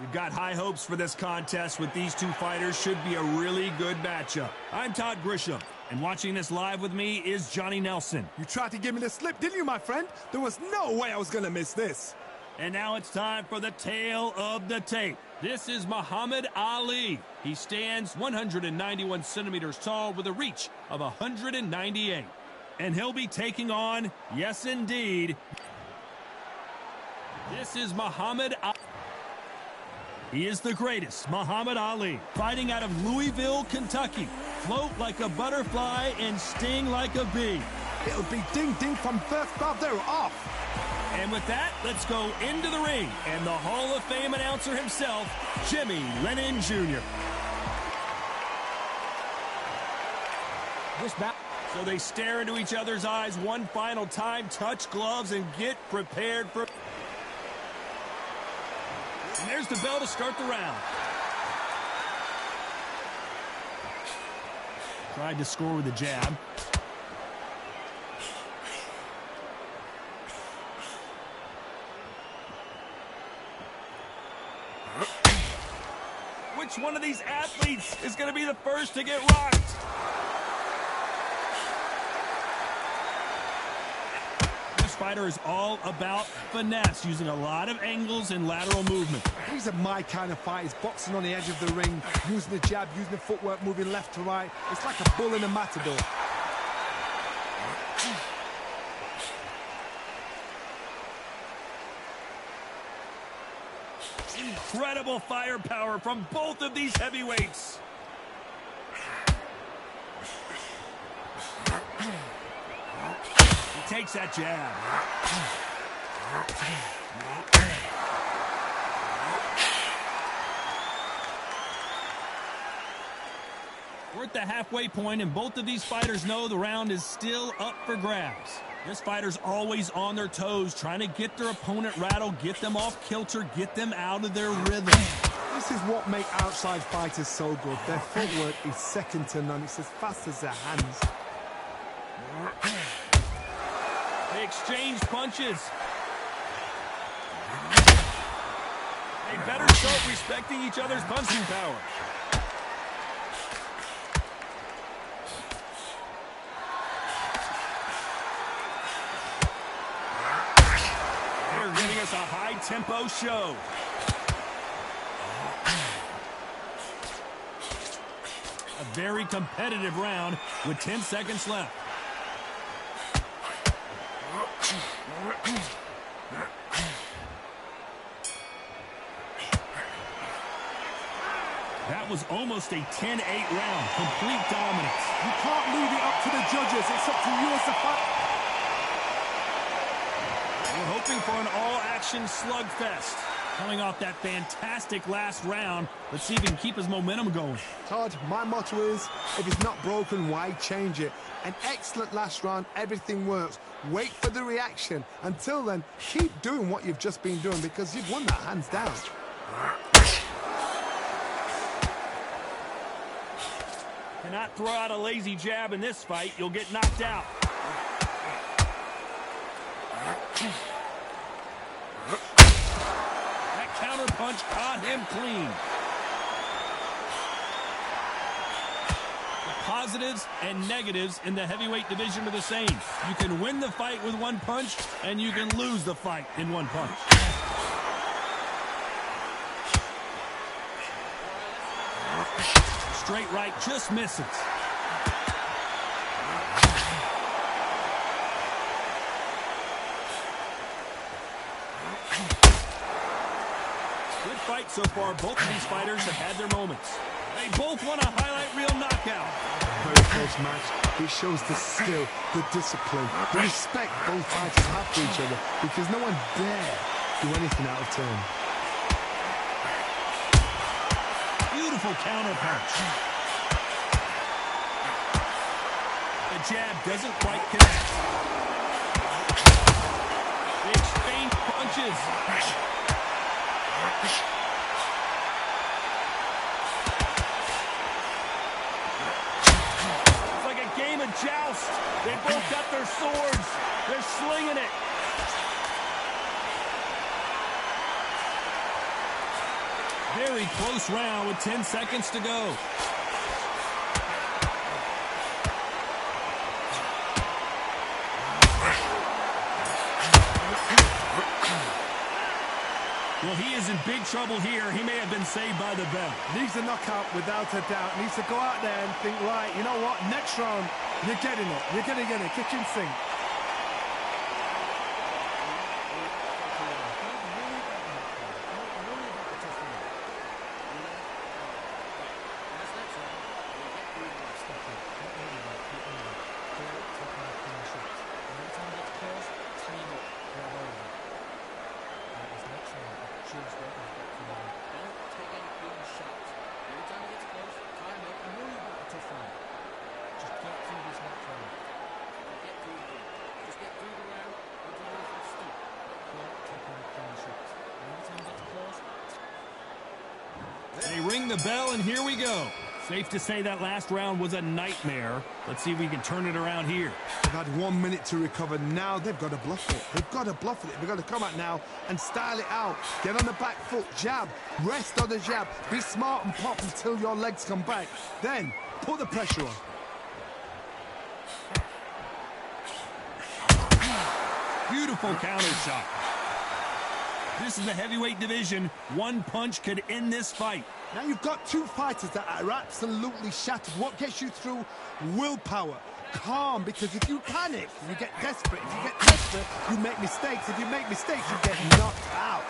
We've got high hopes for this contest with these two fighters. Should be a really good matchup. I'm Todd Grisham, and watching this live with me is Johnny Nelson. You tried to give me the slip, didn't you, my friend? There was no way I was going to miss this. And now it's time for the tale of the tape. This is Muhammad Ali. He stands 191 centimeters tall with a reach of 198. And he'll be taking on, yes indeed, this is Muhammad Ali. He is the greatest, Muhammad Ali, fighting out of Louisville, Kentucky. Float like a butterfly and sting like a bee. It'll be ding-ding from first grab. They're off. And with that, let's go into the ring. And the Hall of Fame announcer himself, Jimmy Lennon Jr. So they stare into each other's eyes one final time, touch gloves, and get prepared for... And there's the bell to start the round. Tried to score with a jab. Which one of these athletes is going to be the first to get rocked? This fighter is all about finesse, using a lot of angles and lateral movement. These are my kind of fighters, boxing on the edge of the ring, using the jab, using the footwork, moving left to right. It's like a bull in a matador. Incredible firepower from both of these heavyweights. He takes that jab. We're at the halfway point, and both of these fighters know the round is still up for grabs. This fighter's always on their toes, trying to get their opponent rattled, get them off kilter, get them out of their rhythm. This is what makes outside fighters so good. Their footwork is second to none. It's as fast as their hands. They exchange punches. They better start respecting each other's punching power. Giving us a high-tempo show. A very competitive round with 10 seconds left. That was almost a 10-8 round. Complete dominance. You can't leave it up to the judges. It's up to you as the fighter. We're hoping for an all-action slugfest. Coming off that fantastic last round, let's see if he can keep his momentum going. Todd, my motto is, if it's not broken, why change it? An excellent last round, everything works. Wait for the reaction. Until then, keep doing what you've just been doing because you've won that hands down. Cannot throw out a lazy jab in this fight. You'll get knocked out. That counter punch caught him clean. The positives and negatives in the heavyweight division are the same. You can win the fight with one punch, and you can lose the fight in one punch. Straight right just misses. Good fight so far. Both of these fighters have had their moments. They both want a highlight reel knockout. Very close match. It shows the skill, the discipline, the respect both fighters have for each other because no one dare do anything out of turn. Beautiful counter punch. The jab doesn't quite connect. They exchange punches. It's like a game of joust. They both got their swords. They're slinging it. Very close round with 10 seconds to go. Well, he is in big trouble here. He may have been saved by the bell. Needs a knockout without a doubt. Needs to go out there and think, right, you know what, next round, you're getting it. You're going to get it. Kitchen sink. They ring the bell, and here we go. Safe to say that last round was a nightmare. Let's see if we can turn it around here. They've had 1 minute to recover. Now they've got to bluff it. They've got to bluff it. They've got to come out now and style it out. Get on the back foot, jab, rest on the jab. Be smart and pop until your legs come back. Then put the pressure on. Beautiful counter shot. This is the heavyweight division. One punch could end this fight. Now you've got two fighters that are absolutely shattered. What gets you through? Willpower. Calm, because if you panic, you get desperate. If you get desperate, you make mistakes. If you make mistakes, you get knocked out.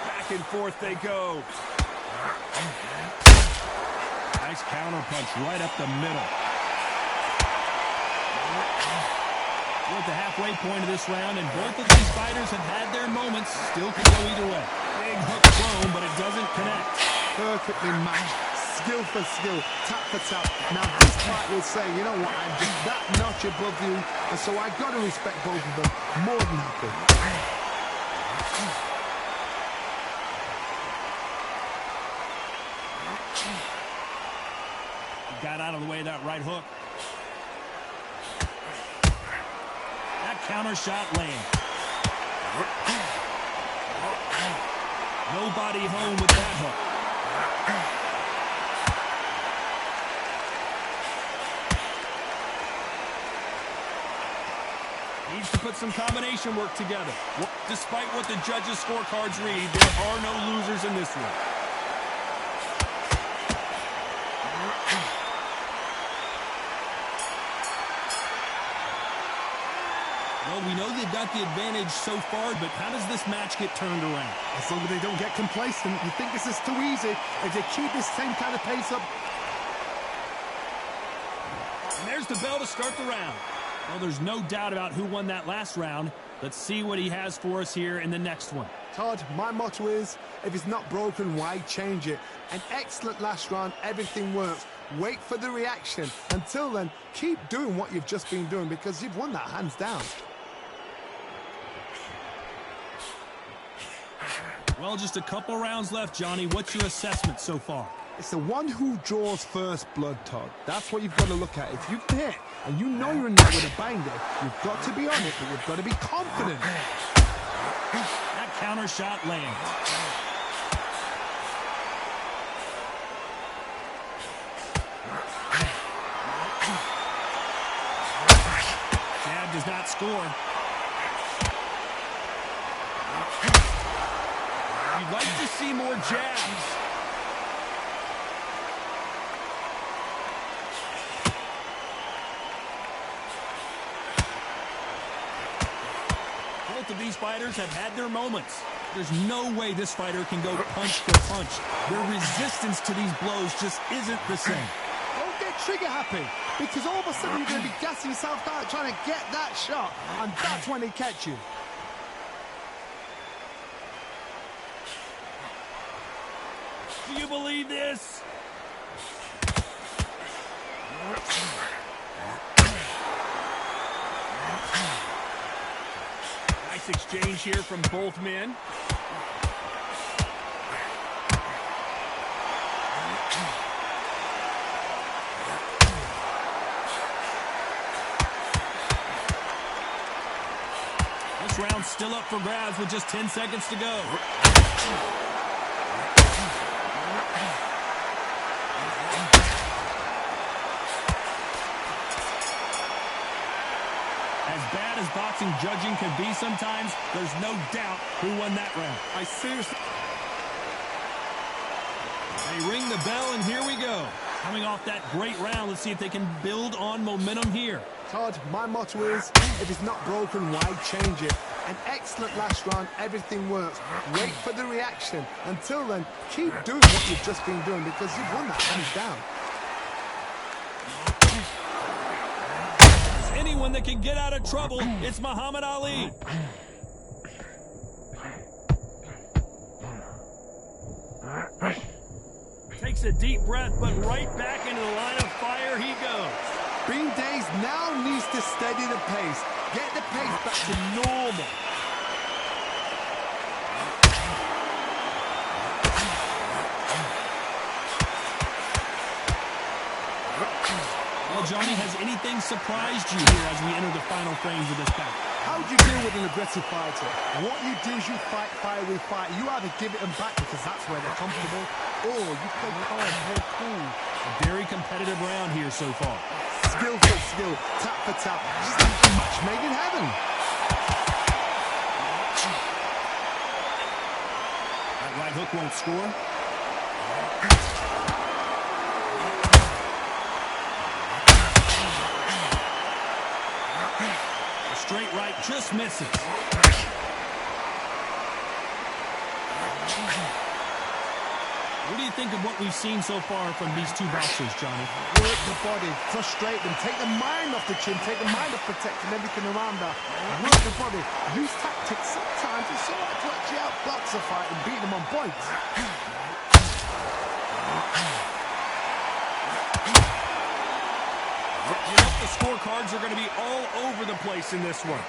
Back and forth they go. Nice counter punch right up the middle. We're at the halfway point of this round, and both of these fighters have had their moments. Still can go either way. Big hook thrown, but it doesn't connect. Perfectly matched. Skill for skill. Tap for tap. Now this fight will say, you know what, I'm just that notch above you, and so I got to respect both of them. More than happy. Got out of the way of that right hook. That counter shot lands. Nobody home with that hook. Needs to put some combination work together. Despite what the judges' scorecards read, there are no losers in this one. Well, we know they've got the advantage so far, but how does this match get turned around? As long as they don't get complacent. You think this is too easy. If they keep this same kind of pace up. And there's the bell to start the round. Well, there's no doubt about who won that last round. Let's see what he has for us here in the next one. Todd, my motto is, if it's not broken, why change it? An excellent last round, everything works. Wait for the reaction. Until then, keep doing what you've just been doing because you've won that hands down. Well, just a couple rounds left, Johnny. What's your assessment so far? It's the one who draws first blood, Todd. That's what you've got to look at. If you've hit and you know you're in there with a banger, you've got to be on it, but you've got to be confident. That counter shot lands. Jab does not score. You'd like to see more jabs. Both of these fighters have had their moments. There's no way this fighter can go punch for punch. Their resistance to these blows just isn't the same. Don't get trigger happy, because all of a sudden you're going to be gassing yourself out trying to get that shot, and that's when they catch you. Do you believe this? Nice exchange here from both men. This round's still up for grabs with just 10 seconds to go. As bad as boxing judging can be sometimes, there's no doubt who won that round. I seriously... They ring the bell, and here we go. Coming off that great round, let's see if they can build on momentum here. Todd, my motto is, if it's not broken, why change it? An excellent last round, everything works. Wait for the reaction. Until then, keep doing what you've just been doing because you've won that hands down. Anyone that can get out of trouble, it's Muhammad Ali. Takes a deep breath, but right back into the line of fire he goes. Bean Days now needs to steady the pace. Get the pace back to normal. Well, Johnny, has anything surprised you here as we enter the final frames of this bout? How do you deal with an aggressive fighter? What you do is you fight fire with fire. You either give it them back because that's where they're comfortable, or you play calm, play cool. A very competitive round here so far. Skill for skill, tap for tap. Just like a match made in heaven. That right hook won't score. The straight right just misses. What do you think of what we've seen so far from these two boxers, Johnny? Work the body, frustrate them, take the mind off the chin, take the mind off protecting everything around that. Work the body, use tactics. Sometimes it's all right to actually outbox a fight and beat them on points. You know, the scorecards are going to be all over the place in this one.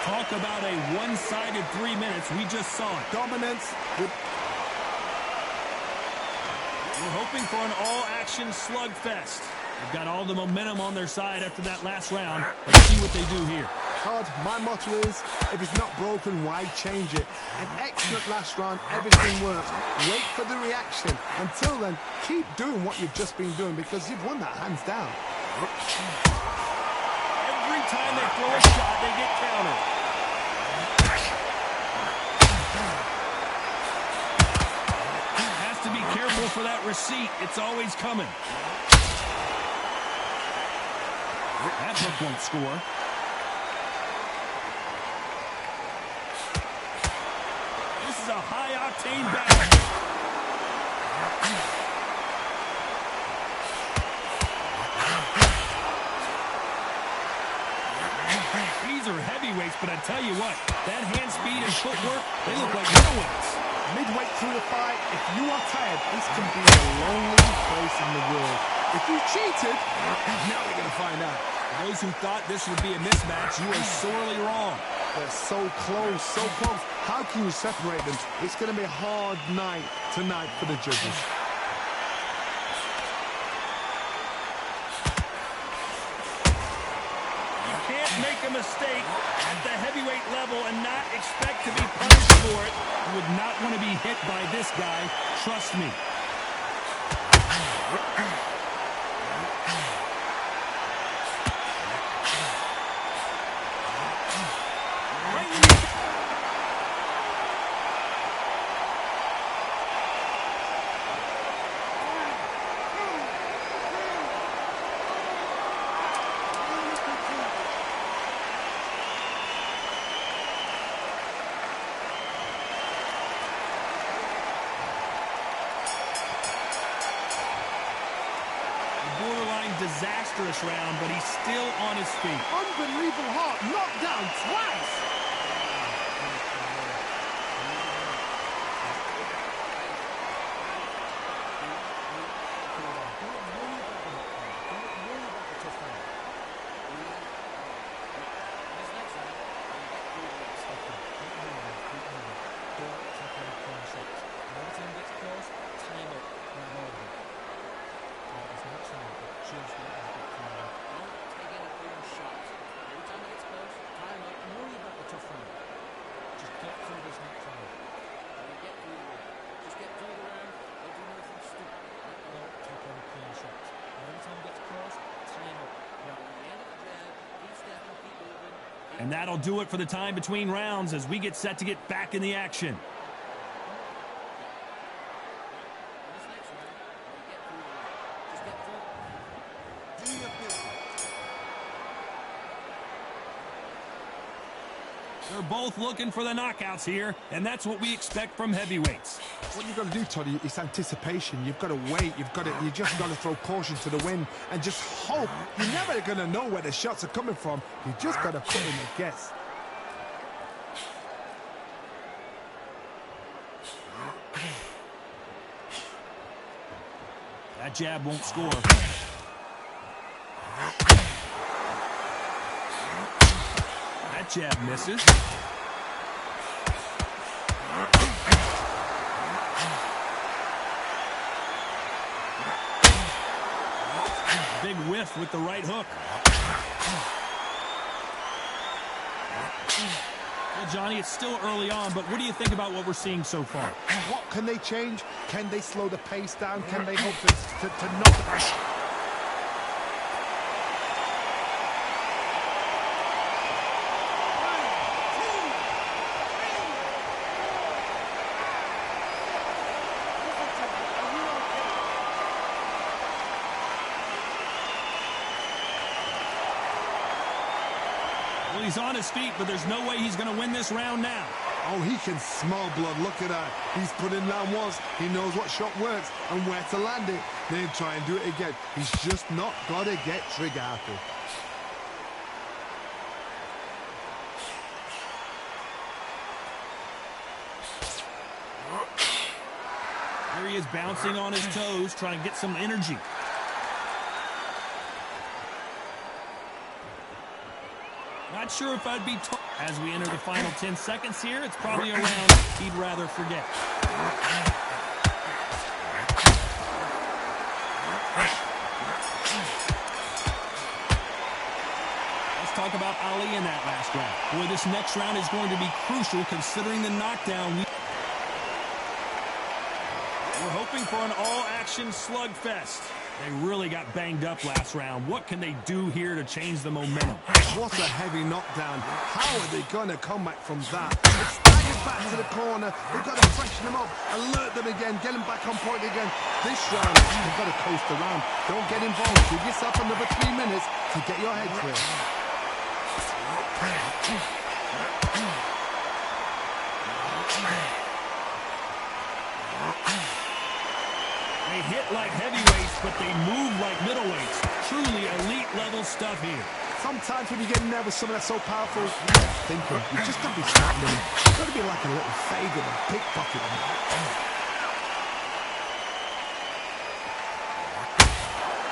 Talk about a one-sided 3 minutes. We just saw it. Dominance. We're hoping for an all-action slugfest. They've got all the momentum on their side after that last round. Let's see what they do here. Todd, my motto is, if it's not broken, why change it? An excellent last round, everything works. Wait for the reaction. Until then, keep doing what you've just been doing because you've won that hands down. Every time they throw a shot, they get countered. Has to be careful for that receipt. It's always coming. That hook won't score. This is a high-octane battle. These are heavyweights, but I tell you what, that hand speed and footwork, they look like middleweights. Midway through the fight, if you are tired, this can be the loneliest place in the world. If you cheated, now we're going to find out. For those who thought this would be a mismatch, you are sorely wrong. They're so close, so close. How can you separate them? It's going to be a hard night tonight for the judges. You can't make a mistake at the heavyweight level and not expect to be punished for it. You would not want to be hit by this guy. Trust me. Disastrous round, but he's still on his feet. Unbelievable heart, knocked down twice. Time up. And that'll do it for the time between rounds as we get set to get back in the action. They're both looking for the knockouts here, and that's what we expect from heavyweights. What you've got to do, Toddy, is anticipation. You've got to wait. You just got to throw caution to the wind and just hope. You're never going to know where the shots are coming from. You just got to put in a guess. That jab won't score. That jab misses. Big whiff with the right hook. Well, Johnny, it's still early on, but what do you think about what we're seeing so far? What can they change? Can they slow the pace down? Can they hope to knock the... Well, he's on his feet, but there's no way he's going to win this round now. Oh, he can smell blood. Look at that. He's put in round once. He knows what shot works and where to land it. Then try and do it again. He's just not got to get trigger happy. Here he is bouncing on his toes, trying to get some energy. Not sure if I'd be told. As we enter the final 10 seconds here, it's probably a round he'd rather forget. Let's talk about Ali in that last round. Boy, this next round is going to be crucial considering the knockdown. We're hoping for an all-action slugfest. They really got banged up last round. What can they do here to change the momentum? What a heavy knockdown. How are they going to come back from that? It's staggered back to the corner. They've got to freshen them up, alert them again, get them back on point again. This round, you've got to coast around. Don't get involved. Give yourself another 3 minutes to get your head clear. They hit like heavyweights, but they move like middleweights. Truly elite-level stuff here. Sometimes when you get in there with someone that's so powerful, you've just got to be smart with him. You've got to be like a little faggot and pickpocket him.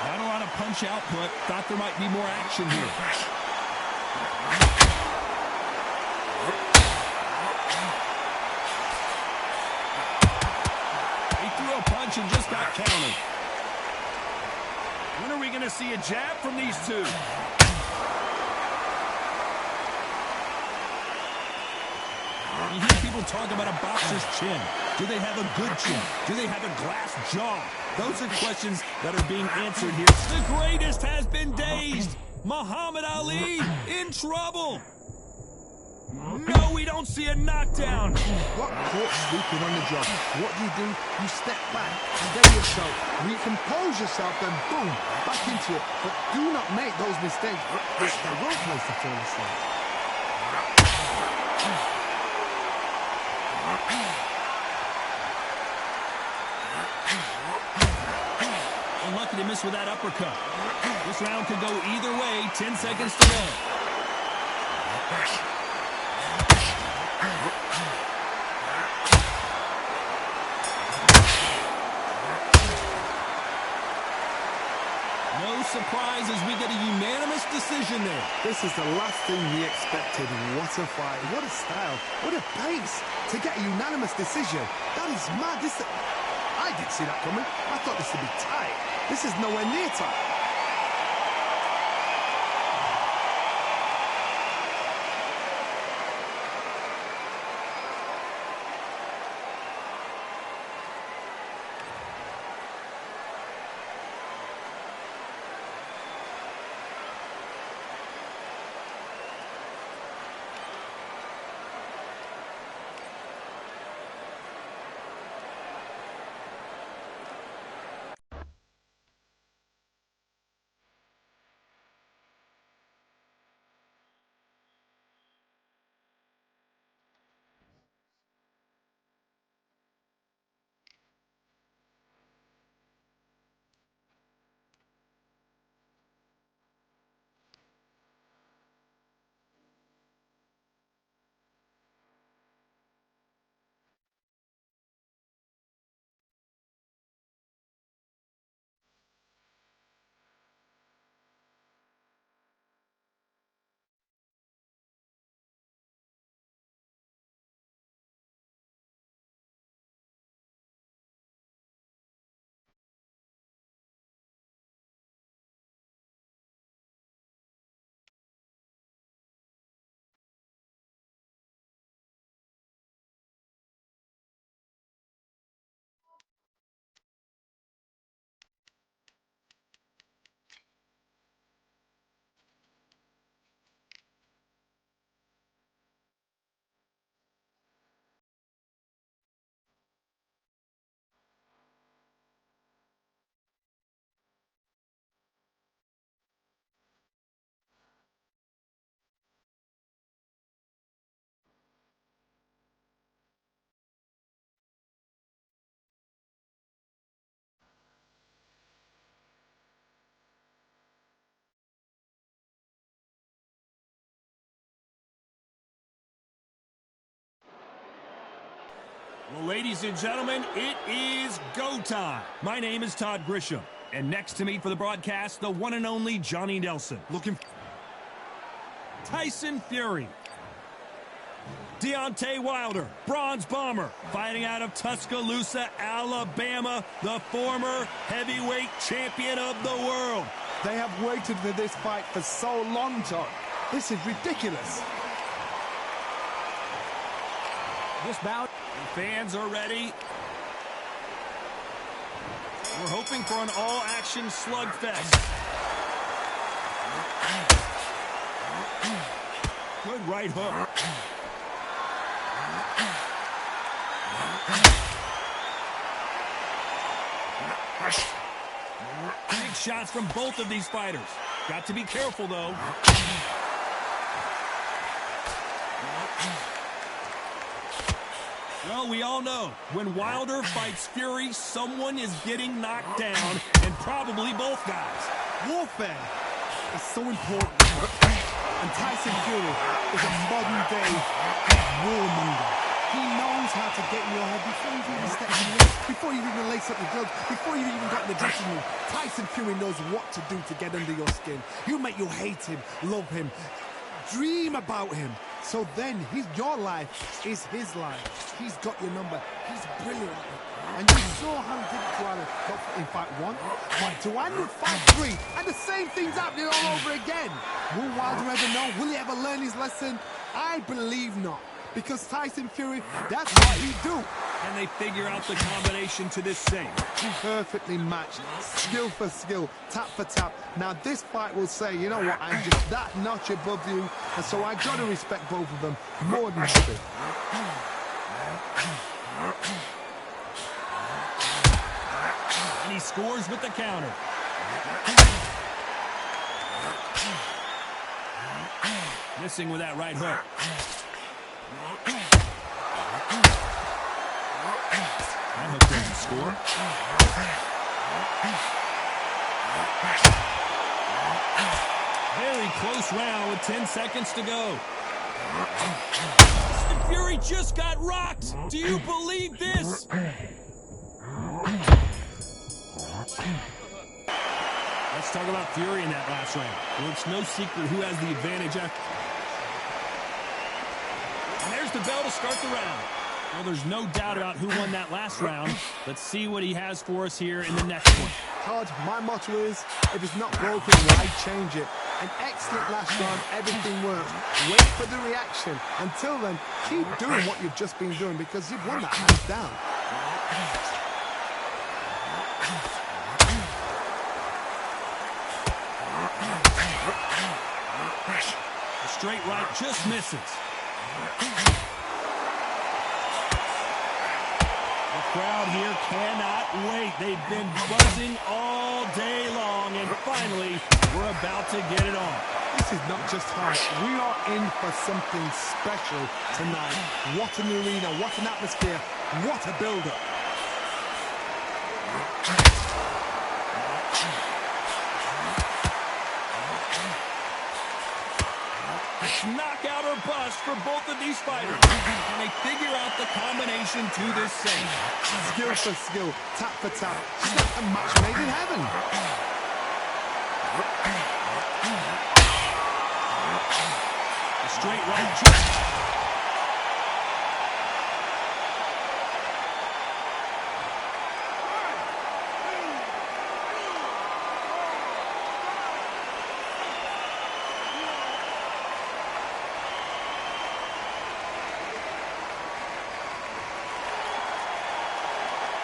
Not a lot of punch output. Thought there might be more action here. And just got counted. When are we going to see a jab from these two? You hear people talk about a boxer's chin. Do they have a good chin? Do they have a glass jaw? Those are questions that are being answered here. The greatest has been dazed. Muhammad Ali in trouble. No, we don't see a knockdown. What caught sleeping on the job? What do? You step back, get yourself, recompose yourself, then boom, back into it. But do not make those mistakes. It's the wrong place to fall asleep. Unlucky to miss with that uppercut. This round could go either way. 10 seconds to go. No surprise as we get a unanimous decision there. This is the last thing we expected. What a fight, what a style, what a pace to get a unanimous decision. That is mad. I didn't see that coming. I thought this would be tight. This is nowhere near tight. Well, ladies and gentlemen, it is go time. My name is Todd Grisham, and next to me for the broadcast, the one and only Johnny Nelson. Tyson Fury. Deontay Wilder, bronze bomber, fighting out of Tuscaloosa, Alabama, the former heavyweight champion of the world. They have waited for this fight for so long, Todd. This is ridiculous. This bout, the fans are ready. We're hoping for an all-action slugfest. Good right hook. Big shots from both of these fighters. Got to be careful, though. Well, we all know, when Wilder fights Fury, someone is getting knocked down, and probably both guys. Warfare is so important. And Tyson Fury is a modern-day warmonger. He knows how to get in your head before you even step in the ring, before you even lace up your gloves, before you even got in the dressing room. Tyson Fury knows what to do to get under your skin. He'll make you hate him, love him, dream about him. So then, your life is his life. He's got your number. He's brilliant at it. And you saw how he did it to Wilder in fight 1, fight 2, and in fight 3. And the same thing's happening all over again. Will Wilder ever know? Will he ever learn his lesson? I believe not. Because Tyson Fury, that's what he do. And they figure out the combination to this thing. Perfectly matched, skill for skill, tap for tap. Now this fight will say, you know what, I'm just that notch above you, and so I gotta respect both of them more than should. And he scores with the counter. Missing with that right hook. That hook doesn't score. Very close round with 10 seconds to go. Fury just got rocked. Do you believe this? Let's talk about Fury in that last round. Well, it's no secret who has the advantage after. And there's the bell to start the round. Well, there's no doubt about who won that last round. Let's see what he has for us here in the next one. Todd, my motto is, if it's not broken, why change it? An excellent last round, everything works. Wait for the reaction. Until then, keep doing what you've just been doing because you've won that hands down. The straight right just misses. The crowd here cannot wait. They've been buzzing all day long, and finally, we're about to get it on. This is not just hype. We are in for something special tonight. What an arena, what an atmosphere, what a build-up. Knockout or bust for both of these fighters. And they figure out the combination to this thing. Skill for skill, tap for tap. It's like a match made in heaven. The straight right.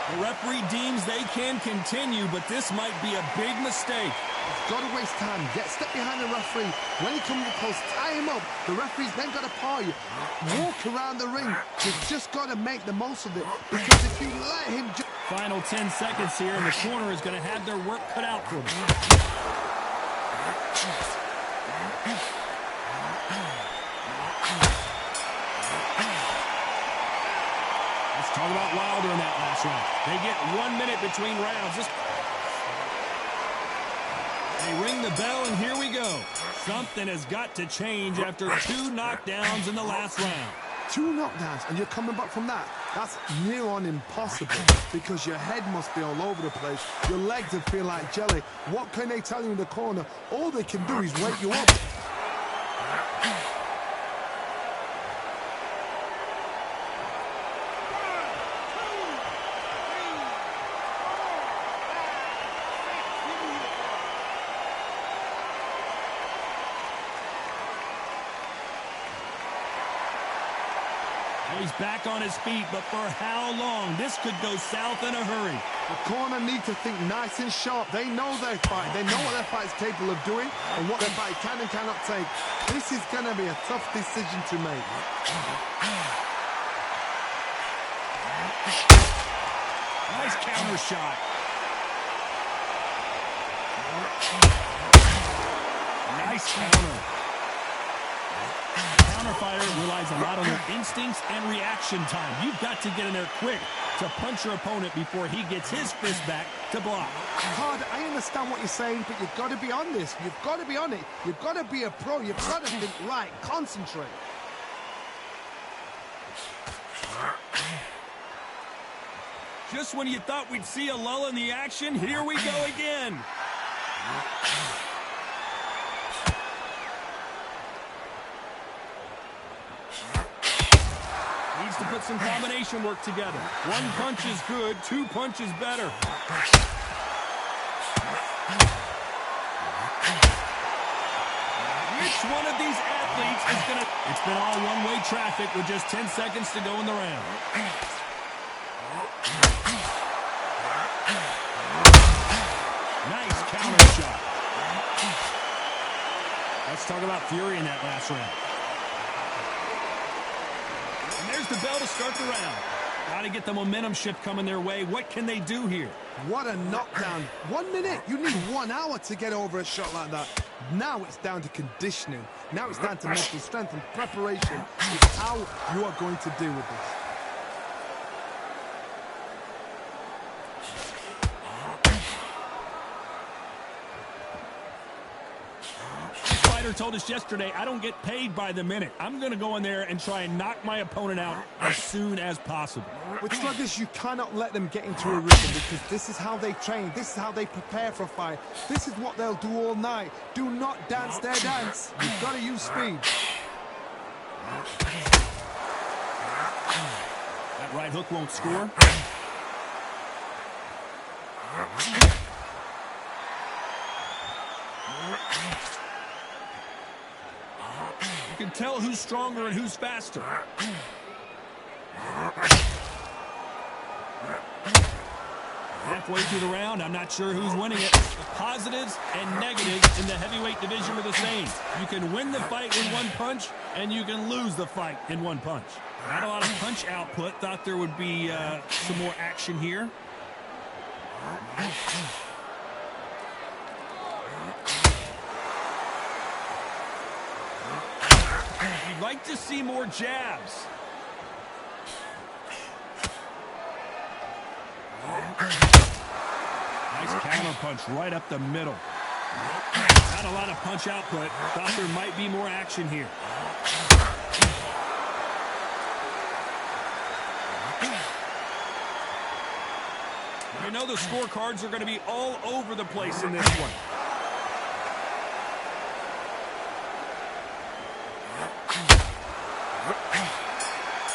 The referee deems they can continue, but this might be a big mistake. Got to waste time. Step behind the referee. When he comes to the post, tie him up. The referee's then got to paw you. Walk around the ring. You've just got to make the most of it. Because if you let him... Final 10 seconds here, and the corner is going to have their work cut out for them. Let's talk about Wilder in that last round. They get 1 minute between rounds. They ring the bell, and here we go. Something has got to change after 2 knockdowns in the last round. 2 knockdowns and you're coming back from that. That's near on impossible because your head must be all over the place. Your legs will feel like jelly. What can they tell you in the corner? All they can do is wake you up. He's back on his feet, but for how long? This could go south in a hurry. The corner need to think nice and sharp. They know their fight. They know what their fight is capable of doing and what their fight can and cannot take. This is going to be a tough decision to make. Nice counter shot. Nice counter. Counterfire relies a lot on their instincts and reaction time. You've got to get in there quick to punch your opponent before he gets his fist back to block. Hard, I understand what you're saying, but you've got to be on this. You've got to be on it. You've got to be a pro. You've got to think right. Concentrate. Just when you thought we'd see a lull in the action, here we go again. Needs to put some combination work together. 1 punch is good, 2 punches better. Which one of these athletes is going to... It's been all one-way traffic with just 10 seconds to go in the round. Nice counter shot. Let's talk about fury in that last round. And there's the bell to start the round. Got to get the momentum shift coming their way. What can they do here? What a knockdown. 1 minute. You need 1 hour to get over a shot like that. Now it's down to conditioning. Now it's down to mental strength and preparation. It's how you are going to deal with this. Told us yesterday, I don't get paid by the minute. I'm going to go in there and try and knock my opponent out as soon as possible. With sluggers, you cannot let them get into a rhythm because this is how they train. This is how they prepare for a fight. This is what they'll do all night. Do not dance their dance. You've got to use speed. That right hook won't score. You can tell who's stronger and who's faster. Halfway through the round, I'm not sure who's winning it. The positives and negatives in the heavyweight division are the same. You can win the fight in 1 punch, and you can lose the fight in 1 punch. Not a lot of punch output. Thought there would be some more action here. You'd like to see more jabs. Nice counter punch right up the middle. Not a lot of punch output. Thought there might be more action here. You know the scorecards are going to be all over the place in this one.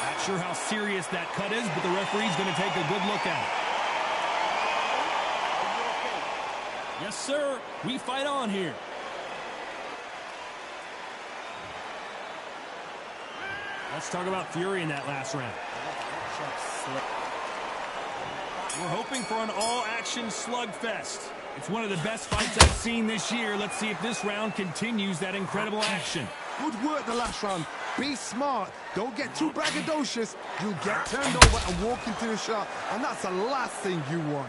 Not sure how serious that cut is, but the referee's going to take a good look at it. Yes, sir. We fight on here. Let's talk about fury in that last round. We're hoping for an all-action slugfest. It's one of the best fights I've seen this year. Let's see if this round continues that incredible action. Good work the last round. Be smart. Don't get too braggadocious. You'll get turned over and walk into the shot. And that's the last thing you want.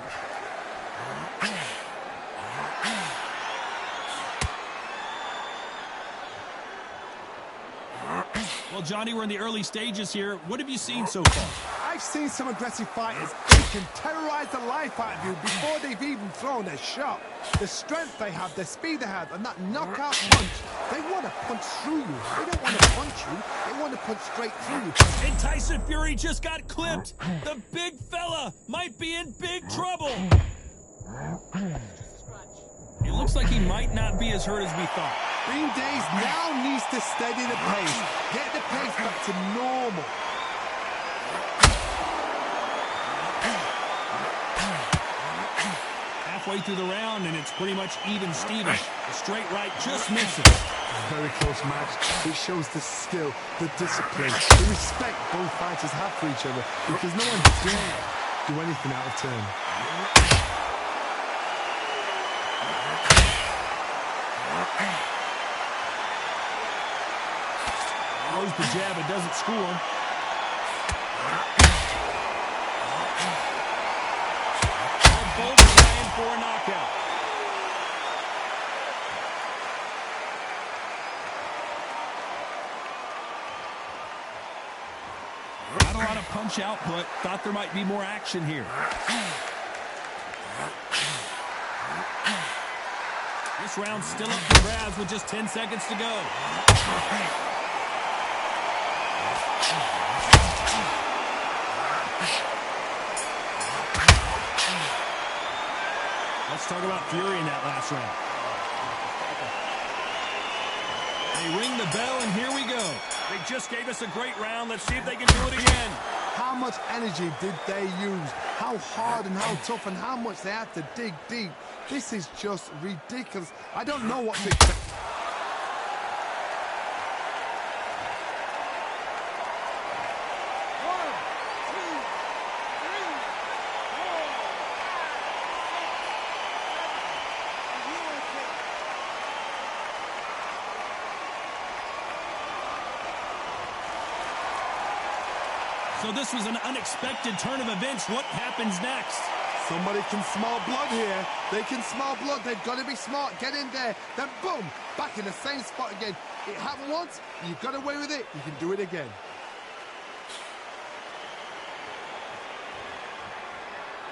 Well, Johnny, we're in the early stages here. What have you seen so far? I've seen some aggressive fighters. They can terrorize the life out of you before they've even thrown a shot. The strength they have, the speed they have, and that knockout punch. They want to punch through you. They don't want to punch you. They want to punch straight through you. And Tyson Fury just got clipped. The big fella might be in big trouble. It looks like he might not be as hurt as we thought. Green Days now needs to steady the pace. Get the pace back to normal. Halfway through the round, and it's pretty much even Steven. The straight right just misses. Very close match. It shows the skill, the discipline, the respect both fighters have for each other, because no one dare do anything out of turn. Throws the jab, it doesn't score. They're both trying for a knockout. Not a lot of punch output. Thought there might be more action here. This round's still up for grabs with just 10 seconds to go. Let's talk about Fury in that last round. They ring the bell, and here we go. They just gave us a great round. Let's see if they can do it again. How much energy did they use? How hard and how tough and how much they had to dig deep. This is just ridiculous. I don't know what to expect. So this was an unexpected turn of events. What happens next? Somebody can smell blood here. They can smell blood. They've got to be smart. Get in there. Then boom, back in the same spot again. It happened once. You got away with it. You can do it again.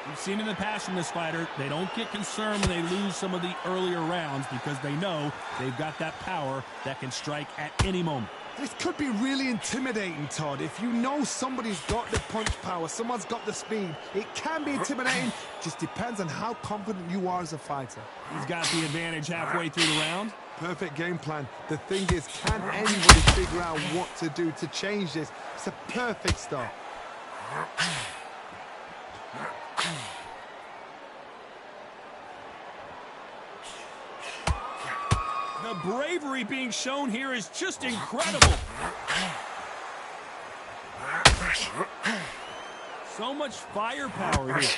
We've seen in the past from this fighter, they don't get concerned when they lose some of the earlier rounds because they know they've got that power that can strike at any moment. This could be really intimidating, Todd. If you know somebody's got the punch power, someone's got the speed, it can be intimidating. Just depends on how confident you are as a fighter. He's got the advantage halfway through the round. Perfect game plan. The thing is, can anybody figure out what to do to change this? It's a perfect start. The bravery being shown here is just incredible. So much firepower here.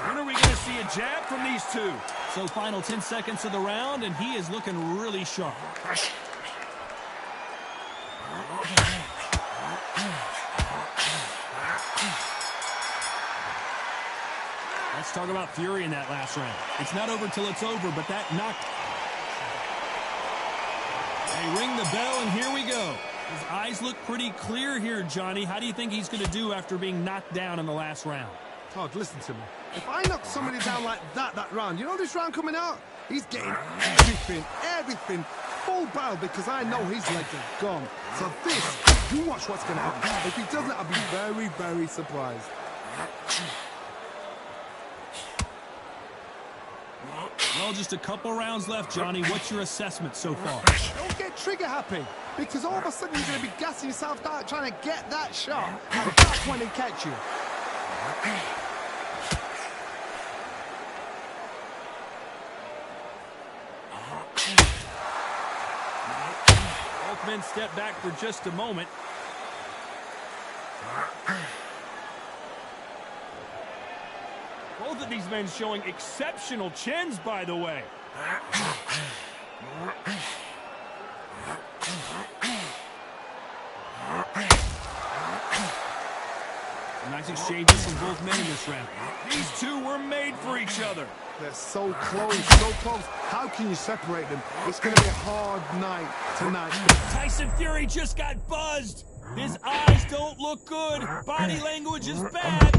When are we going to see a jab from these two? So final 10 seconds of the round, and he is looking really sharp. Let's talk about Fury in that last round. It's not over till it's over, but that knocked. They ring the bell, and here we go. His eyes look pretty clear here, Johnny. How do you think he's going to do after being knocked down in the last round? Todd, listen to me. If I knock somebody down like that round, you know this round coming out? He's getting everything, full barrel, because I know his legs are gone. So this, you watch what's going to happen. If he doesn't, I'll be very, very surprised. Well, just a couple rounds left, Johnny. What's your assessment so far? Don't get trigger happy, because all of a sudden you're going to be gassing yourself out trying to get that shot, and that's when they catch you. Both men step back for just a moment. Both of these men showing exceptional chins, by the way. Nice exchanges from both men in this round. These two were made for each other. They're so close, so close. How can you separate them? It's going to be a hard night tonight. Tyson Fury just got buzzed. His eyes don't look good. Body language is bad.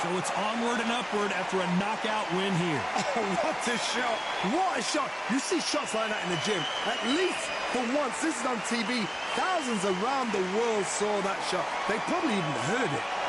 So it's onward and upward after a knockout win here. Oh, what a shot. What a shot. You see shots like that in the gym. At least for once, this is on TV. Thousands around the world saw that shot. They probably even heard it.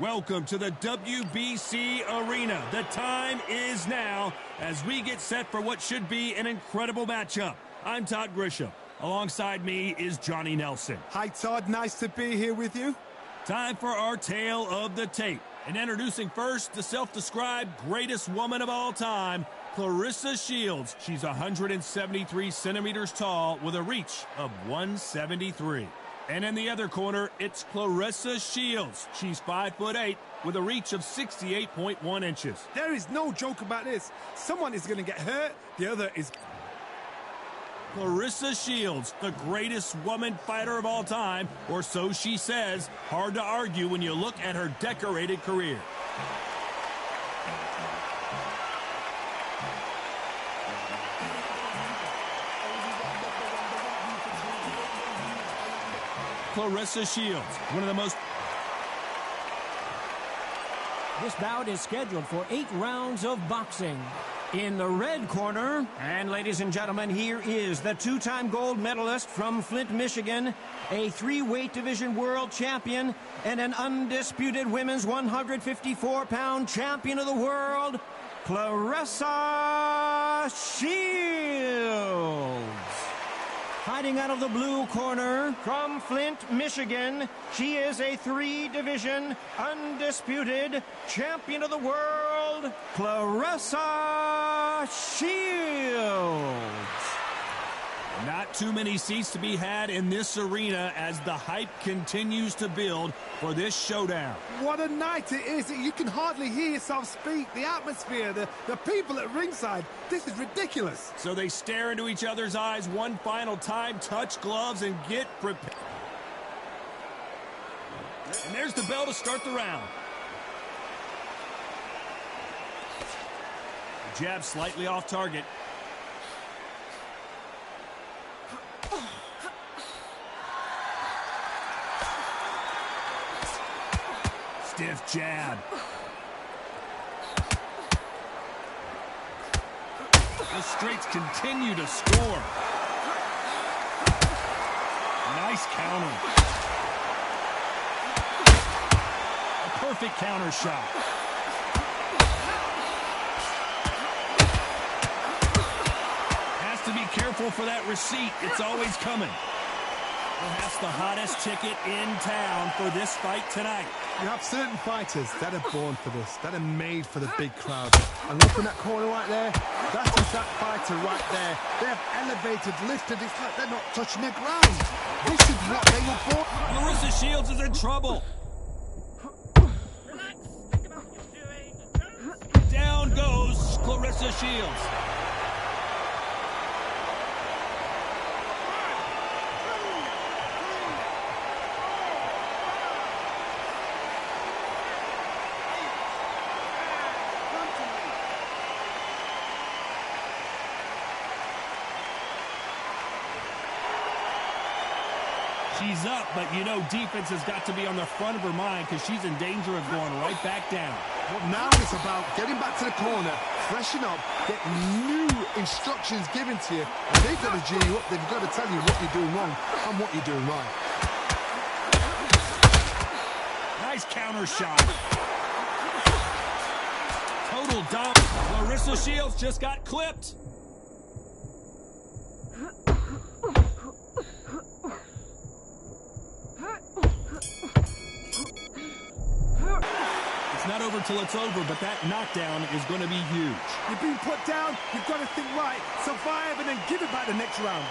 Welcome to the WBC Arena. The time is now as we get set for what should be an incredible matchup. I'm Todd Grisham. Alongside me is Johnny Nelson. Hi, Todd. Nice to be here with you. Time for our tale of the tape. And introducing first the self-described greatest woman of all time, Clarissa Shields. She's 173 centimeters tall with a reach of 173. And in the other corner, it's Clarissa Shields. She's 5'8" with a reach of 68.1 inches. There is no joke about this. Someone is going to get hurt. The other is... Clarissa Shields, the greatest woman fighter of all time, or so she says. Hard to argue when you look at her decorated career. Clarissa Shields, one of the most... This bout is scheduled for 8 rounds of boxing. In the red corner, and ladies and gentlemen, here is the 2-time gold medalist from Flint, Michigan, a 3-weight division world champion, and an undisputed women's 154-pound champion of the world, Clarissa Shields. Fighting out of the blue corner from Flint, Michigan, she is a 3-division undisputed champion of the world, Clarissa Shields. Not too many seats to be had in this arena as the hype continues to build for this showdown. What a night it is. You can hardly hear yourself speak. The atmosphere, the people at ringside. This is ridiculous. So they stare into each other's eyes one final time, touch gloves, and get prepared. And there's the bell to start the round. Jab slightly off target. Stiff jab. The straights continue to score. Nice counter. A perfect counter shot. Has to be careful for that receipt. It's always coming. Perhaps the hottest ticket in town for this fight tonight. You have certain fighters that are born for this, that are made for the big crowd. And look in that corner right there, that is that fighter right there. They have elevated, lifted, it's like they're not touching the ground. This is what they were born for. Clarissa Shields is in trouble. Down goes Clarissa Shields. She's up, but you know defense has got to be on the front of her mind because she's in danger of going right back down. Well, now it's about getting back to the corner, freshen up, get new instructions given to you. And they've got to G you up. They've got to tell you what you're doing wrong and what you're doing right. Nice counter shot. Total dump. Clarissa Shields just got clipped. It's not over till it's over, but that knockdown is going to be huge. You're being put down, you've got to think right, survive, and then give it back the next round.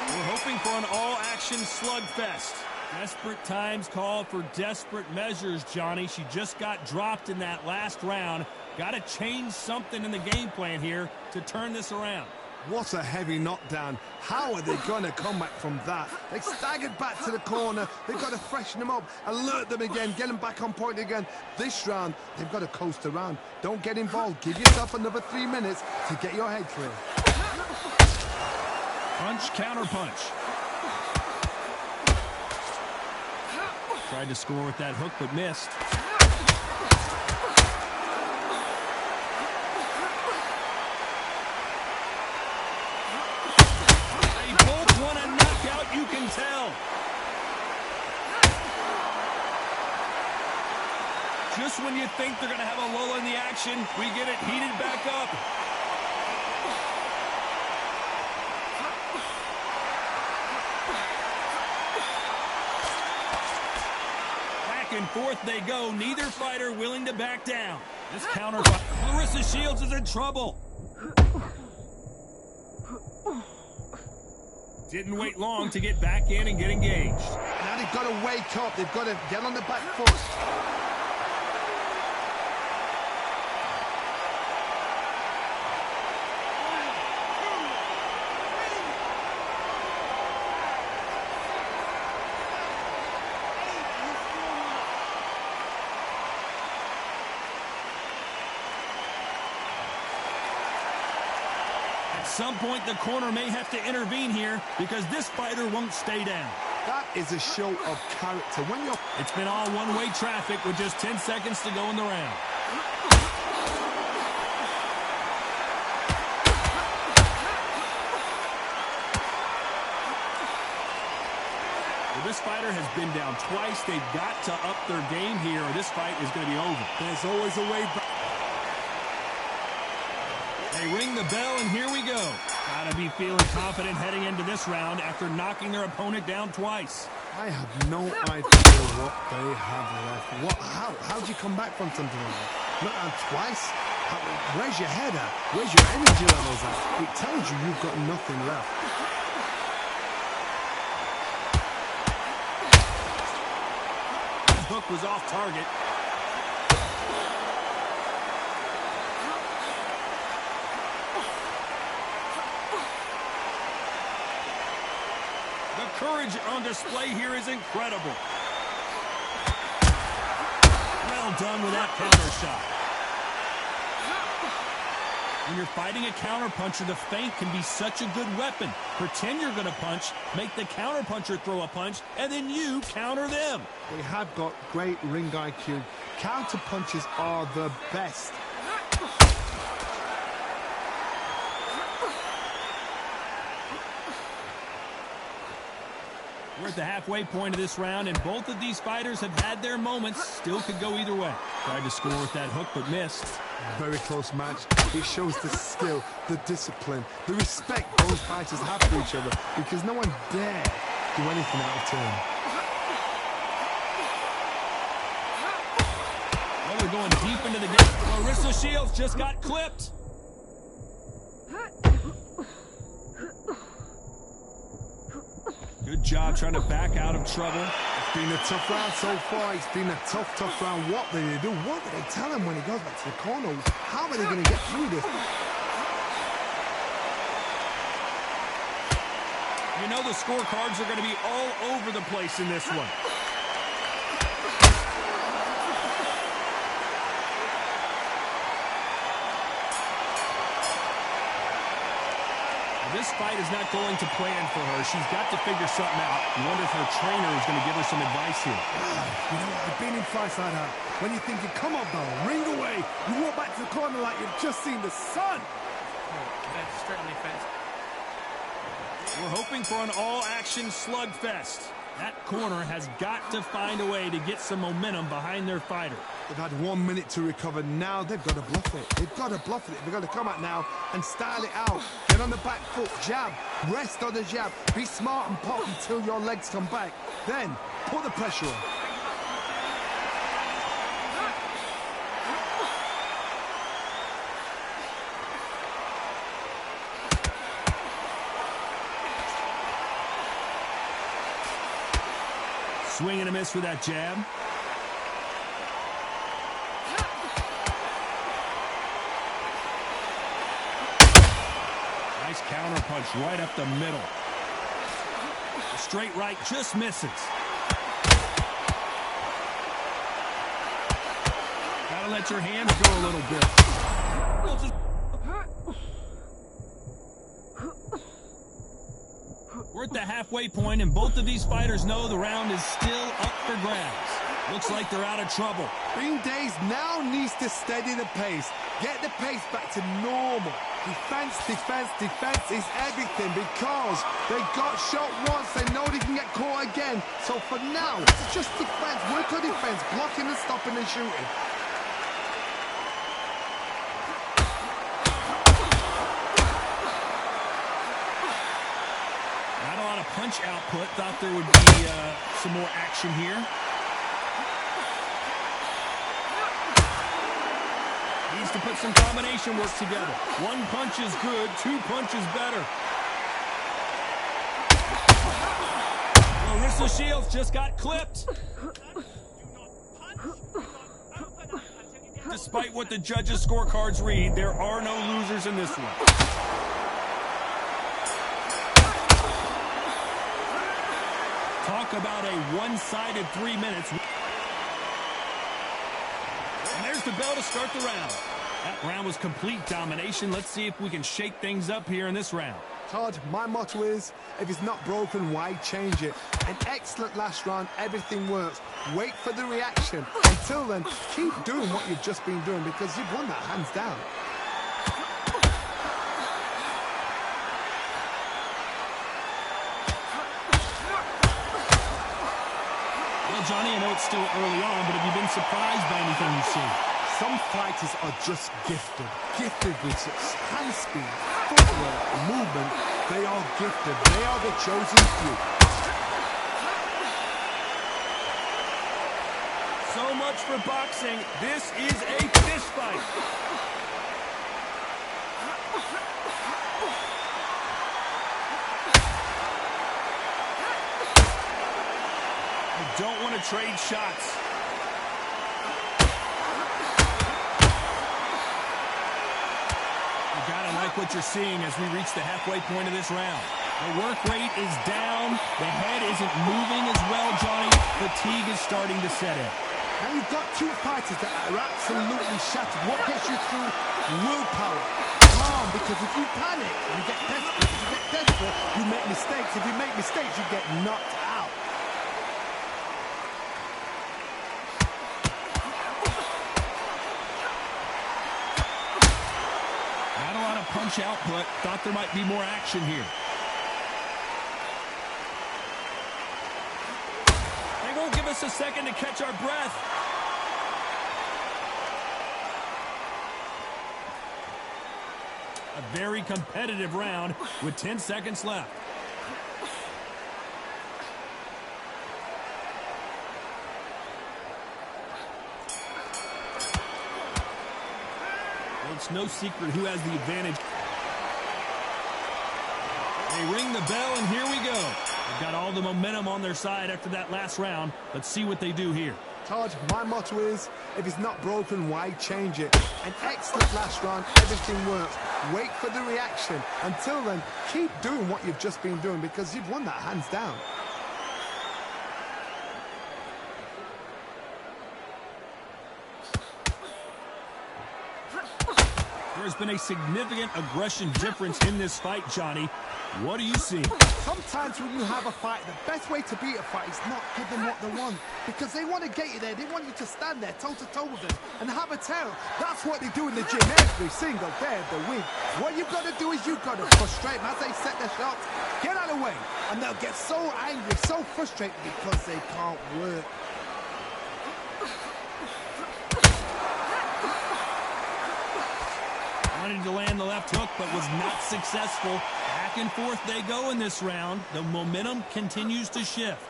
We're hoping for an all-action slugfest. Desperate times call for desperate measures, Johnny. She just got dropped in that last round. Got to change something in the game plan here to turn this around. What a heavy knockdown. How are they going to come back from that? They staggered back to the corner. They've got to freshen them up, alert them again, get them back on point again. This round, they've got to coast around. Don't get involved. Give yourself another 3 minutes to get your head clear. Punch, counter punch. Tried to score with that hook, but missed. You can tell. Just when you think they're going to have a lull in the action, we get it heated back up. Back and forth they go, neither fighter willing to back down. This counter. Clarissa Shields is in trouble. Didn't wait long to get back in and get engaged. Now they've got to wake up. They've got to get on the back foot. At some point, the corner may have to intervene here because this fighter won't stay down. That is a show of character. When you're... It's been all one-way traffic with just 10 seconds to go in the round. Well, this fighter has been down twice. They've got to up their game here or this fight is going to be over. There's always a way back. They ring the bell, and here we go. Gotta be feeling confident heading into this round after knocking their opponent down twice. I have no idea what they have left. How do you come back from something like that? Not down twice? Where's your head at? Where's your energy levels at? It tells you you've got nothing left. His hook was off target. Courage on display here is incredible. Well done with that counter shot. When you're fighting a counterpuncher, the feint can be such a good weapon. Pretend you're going to punch, make the counterpuncher throw a punch, and then you counter them. They have got great ring IQ. Counter punches are the best. We're at the halfway point of this round, and both of these fighters have had their moments. Still could go either way. Tried to score with that hook, but missed. Very close match. It shows the skill, the discipline, the respect both fighters have for each other, because no one dare do anything out of turn. Well, they're going deep into the game. Clarissa Shields just got clipped. Good job trying to back out of trouble. It's been a tough round so far. It's been a tough round. What did they do? What did they tell him when he goes back to the corner? How are they going to get through this? You know the scorecards are going to be all over the place in this one. This fight is not going to plan for her. She's got to figure something out. You wonder if her trainer is going to give her some advice here. You know, I've been in fights like that. When you're thinking, come on, bro, ring away. You walk back to the corner like you've just seen the sun. That's certainly fast. We're hoping for an all-action slugfest. That corner has got to find a way to get some momentum behind their fighter. They've had 1 minute to recover. Now they've got to bluff it. They've got to bluff it. They've got to come out now and style it out. Get on the back foot, jab, rest on the jab. Be smart and pop until your legs come back. Then put the pressure on. Swing and a miss with that jab. Nice counter punch right up the middle. The straight right just misses. Gotta let your hands go a little bit. We're at the halfway point, and both of these fighters know the round is still up for grabs. Looks like they're out of trouble. Green Days now needs to steady the pace. Get the pace back to normal. Defense, defense, defense is everything because they got shot once. They know they can get caught again. So for now, it's just defense. Work on defense, blocking and stopping and shooting. Not a lot of punch output. Thought there would be some more action here. needs to put some combination work together. One punch is good, two punches better. Clarissa Shields just got clipped. Despite what the judges' scorecards read, there are no losers in this one. Talk about a one-sided 3 minutes. And there's the bell to start the round. That round was complete domination. Let's see if we can shake things up here in this round. Todd, my motto is, if it's not broken, why change it? An excellent last round, everything works. Wait for the reaction. Until then, keep doing what you've just been doing because you've won that hands down. Well, Johnny, I know it's still early on, but have you been surprised by anything you've seen? Some fighters are just gifted with such hand speed, footwork, movement. They are gifted. They are the chosen few. So much for boxing. This is a fist fight. I don't want to trade shots. Gotta like what you're seeing as we reach the halfway point of this round. The work rate is down. The head isn't moving as well, Johnny. Fatigue is starting to set in. Now you've got two fighters that are absolutely shattered. What gets you through? Willpower. Calm, because if you panic, you get desperate. If you get desperate, you make mistakes. If you make mistakes, you get knocked out. Punch output. Thought there might be more action here. They won't give us a second to catch our breath. A very competitive round with 10 seconds left. It's no secret who has the advantage. They ring the bell, and here we go. They've got all the momentum on their side after that last round. Let's see what they do here. Todd, my motto is, if it's not broken, why change it? An excellent last round, everything works. Wait for the reaction. Until then, keep doing what you've just been doing because you've won that hands down. There's been a significant aggression difference in this fight, Johnny. What do you see? Sometimes when you have a fight, the best way to beat a fight is not give them what they want. Because they want to get you there. They want you to stand there toe-to-toe with them and have a tail. That's what they do in the gym every single day of the week. What you've got to do is you've got to frustrate them as they set their shots. Get out of the way. And they'll get so angry, so frustrated because they can't work. Wanted to land the left hook, but was not successful. Back and forth they go in this round. The momentum continues to shift.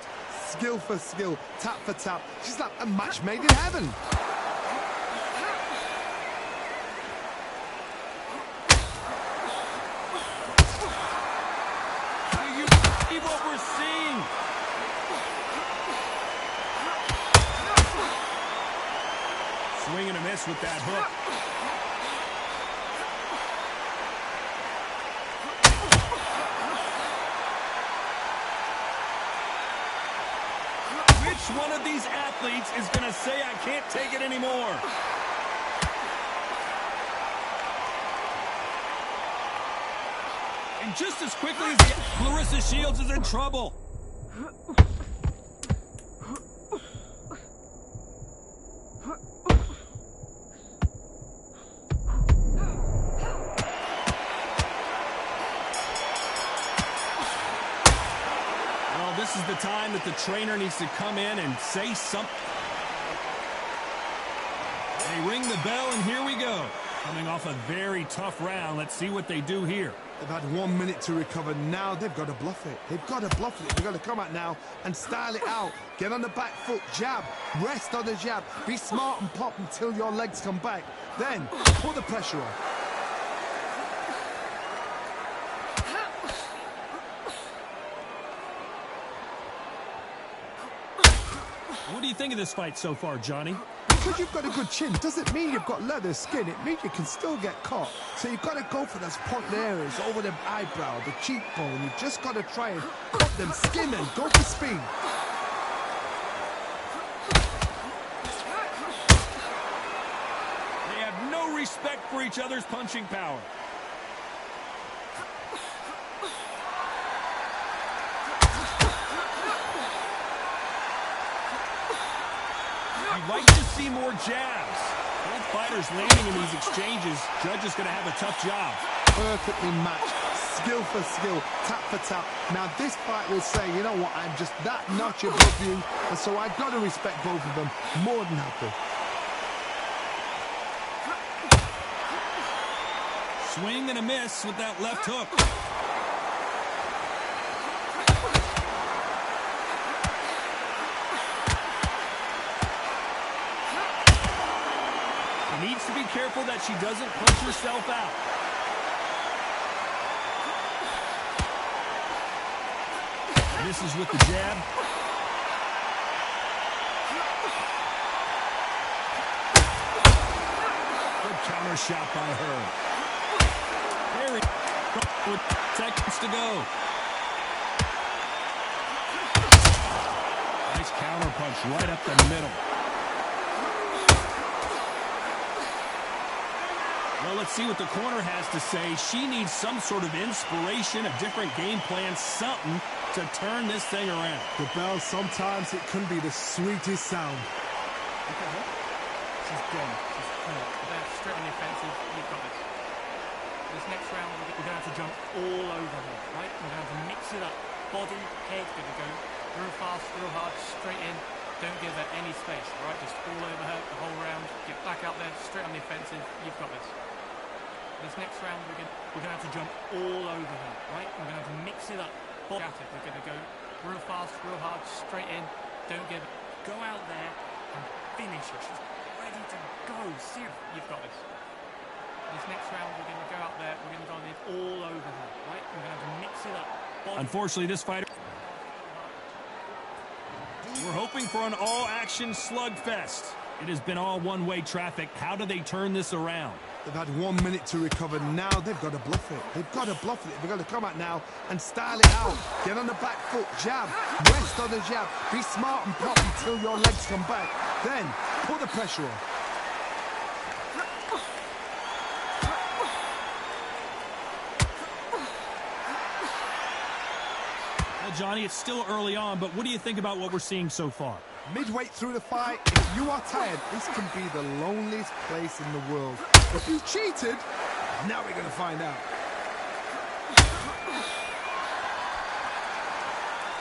Skill for skill, tap for tap. She's like a match made in heaven. Do you see what we're seeing? Swing and a miss with that hook. Which one of these athletes is going to say, I can't take it anymore? And just as quickly as Clarissa Shields is in trouble. This is the time that the trainer needs to come in and say something. They ring the bell, and here we go. Coming off a very tough round. Let's see what they do here. They've had 1 minute to recover. Now they've got to bluff it. They've got to bluff it. They've got to come out now and style it out. Get on the back foot, jab, rest on the jab. Be smart and pop until your legs come back. Then, put the pressure on. What do you think of this fight so far, Johnny? Because you've got a good chin doesn't mean you've got leather skin. It means you can still get caught. So you've got to go for those point areas over the eyebrow, the cheekbone. You've just got to try and cut them, skin and go for speed. They have no respect for each other's punching power. You'd like to see more jabs. Both fighters landing in these exchanges. Judge is going to have a tough job. Perfectly matched, skill for skill, tap for tap. Now this fight will say, you know what, I'm just that notch above you, and so I've got to respect both of them. More than happy. Swing and a miss with that left hook. She needs to be careful that she doesn't punch herself out. Misses with the jab. Good counter shot by her. Very with seconds to go. Nice counter punch right up the middle. Well, let's see what the corner has to say. She needs some sort of inspiration, a different game plan, something to turn this thing around. The bell, sometimes it can be the sweetest sound. She's gone. She's hurt. They're straight on the offensive. You've got this. This next round, we're going to have to jump all over her, right? We're going to have to mix it up. Body, head, going to go real fast, real hard, straight in. Don't give her any space, all right? Just all over her the whole round. Get back out there, straight on the offensive. You've got this. This next round, we're going to have to jump all over her, right? We're going to have to mix it up. We're going to go real fast, real hard, straight in. Don't give it. Go out there and finish her. She's ready to go. See, you've got this. This next round, we're going to go out there. We're going to go all over her, right? We're going to have to mix it up. Unfortunately, this fighter... We're hoping for an all-action slugfest. It has been all one-way traffic. How do they turn this around? They've had 1 minute to recover. Now they've got to bluff it. They've got to bluff it. They've got to come out now and style it out. Get on the back foot, jab, rest on the jab. Be smart and pop until your legs come back. Then put the pressure on. Well, Johnny, it's still early on, but what do you think about what we're seeing so far? Midway through the fight, if you are tired, this can be the loneliest place in the world. If you cheated, now we're going to find out.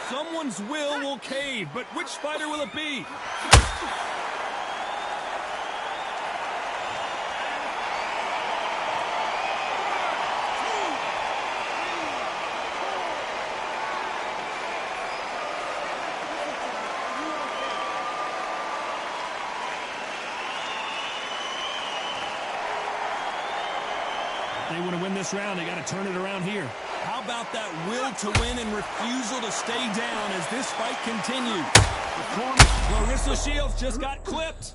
Someone's will cave, but which fighter will it be? They want to win this round. They got to turn it around here. How about that will to win and refusal to stay down as this fight continues? Clarissa Shields just got clipped.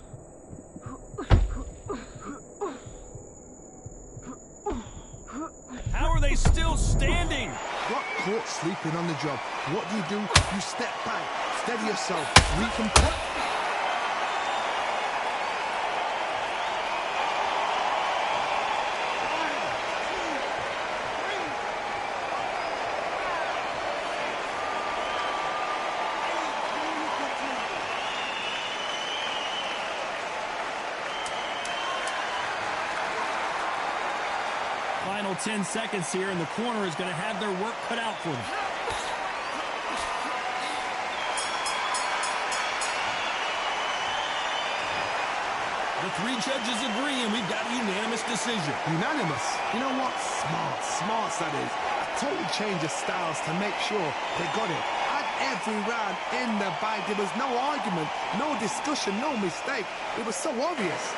How are they still standing? Got caught sleeping on the job. What do? You step back, steady yourself, recompose. Final 10 seconds here, and the corner is going to have their work cut out for them. The three judges agree, and we've got a unanimous decision. Unanimous? You know what? Smart that is. A total change of styles to make sure they got it. Had every round in the bag. There was no argument, no discussion, no mistake. It was so obvious.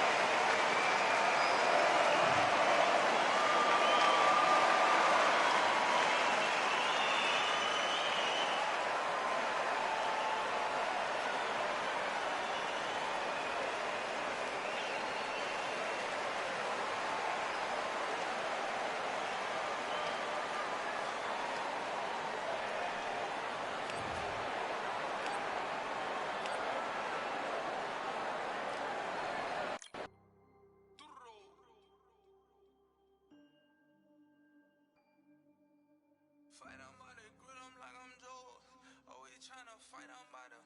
Fight on by the grill, I'm like I'm Joe. Always tryna fight on by the.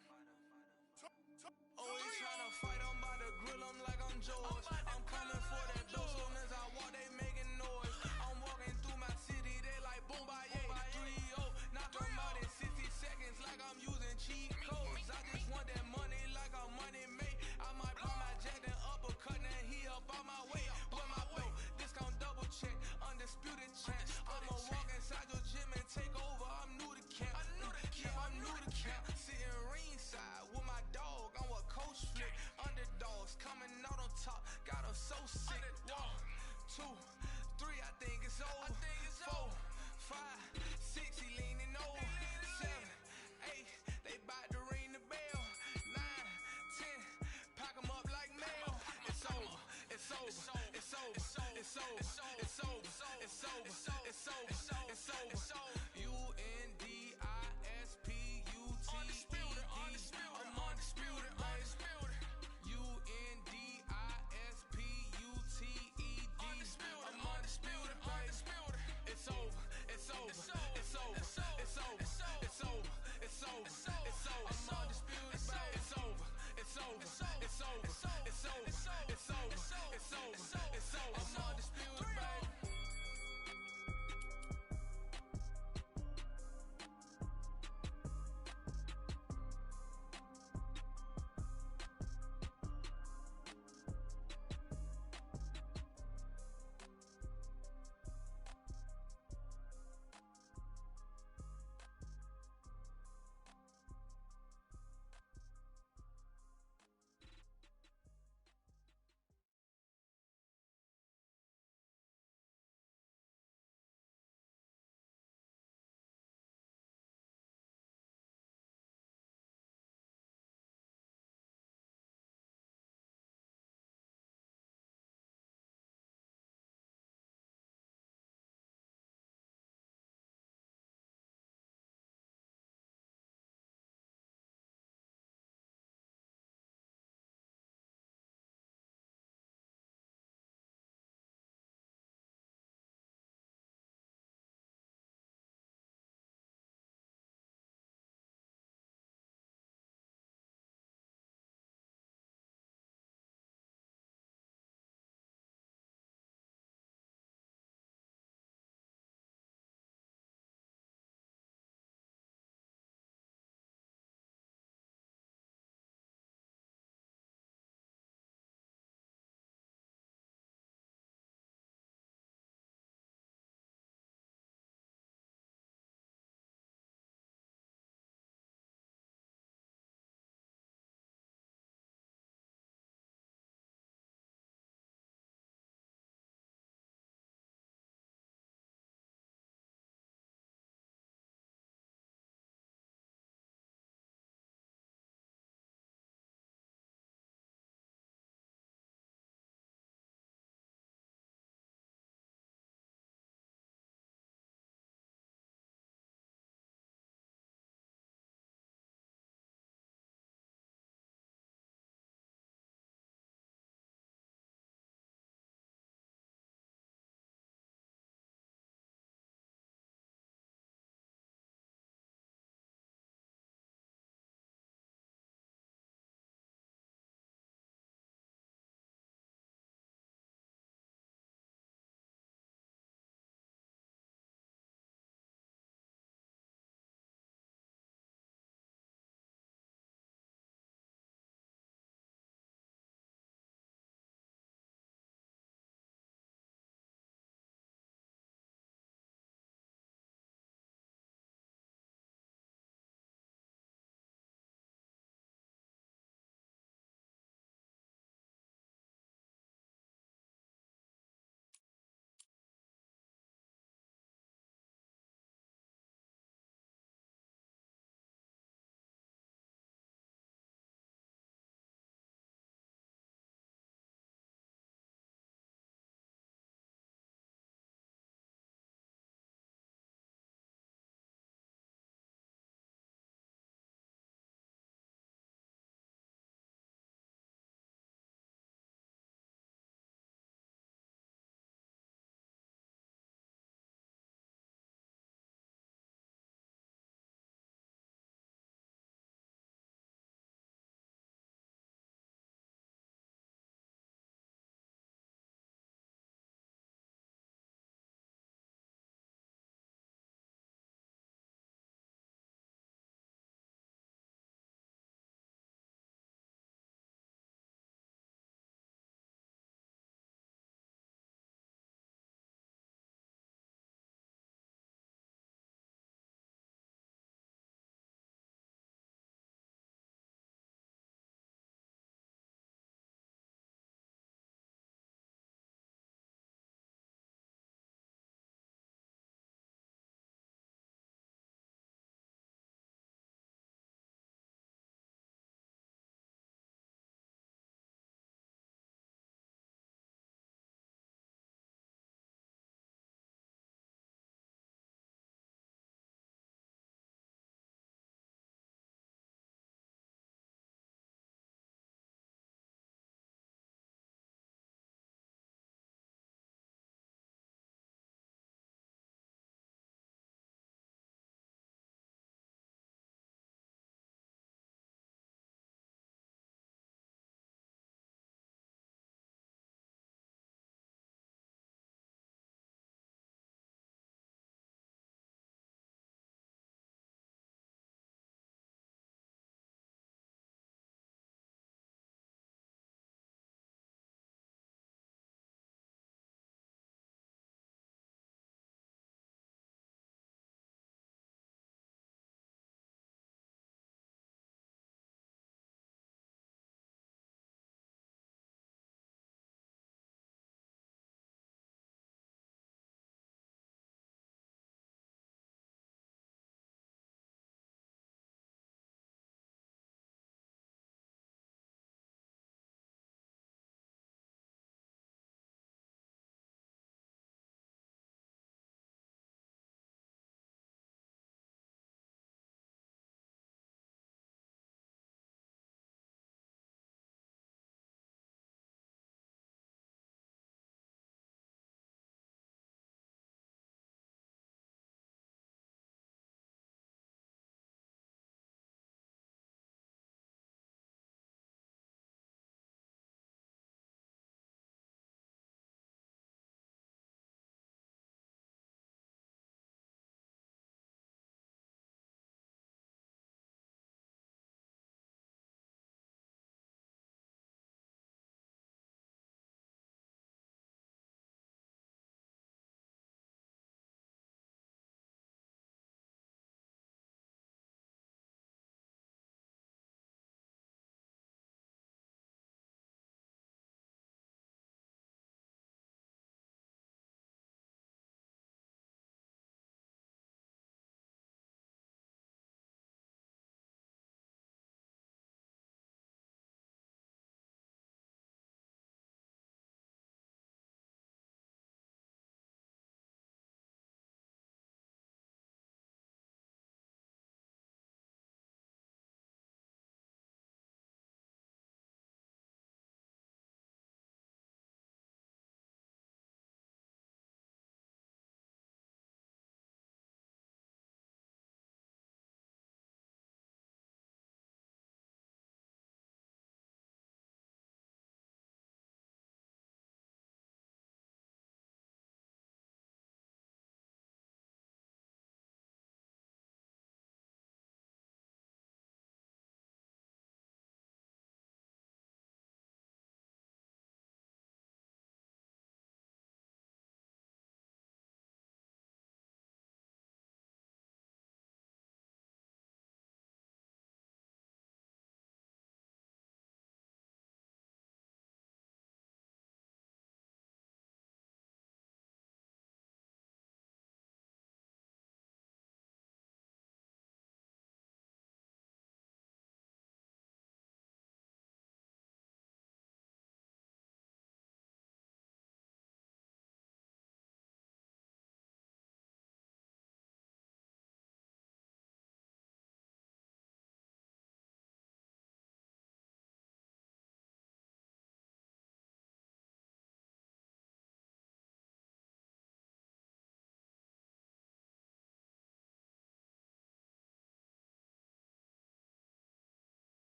Always tryna fight on by the grill, I'm like I'm George. I'm coming for that dough, soon as I walk, they making noise. I'm walking through my city, they like boom, by 3-0, knock them out in 60 seconds like I'm using cheat codes. I just want that money like I'm money made. I might pop my jack and uppercut, and he up on my way. With my flow, discount double check, undisputed champ. I'ma walk inside your gym and take over, I'm new to camp. Yeah, I'm new to camp. Sitting ringside with my dog, I'm what coach flick. Underdogs coming out on top, got them so sick. 1, 2, 3, I think it's over. 4, 5, 6, he leaning over. 7, 8, they bout to ring the bell. 9, 10, pack them up like mail. It's over, it's over, it's over, it's over, it's over, it's over, it's over, it's over.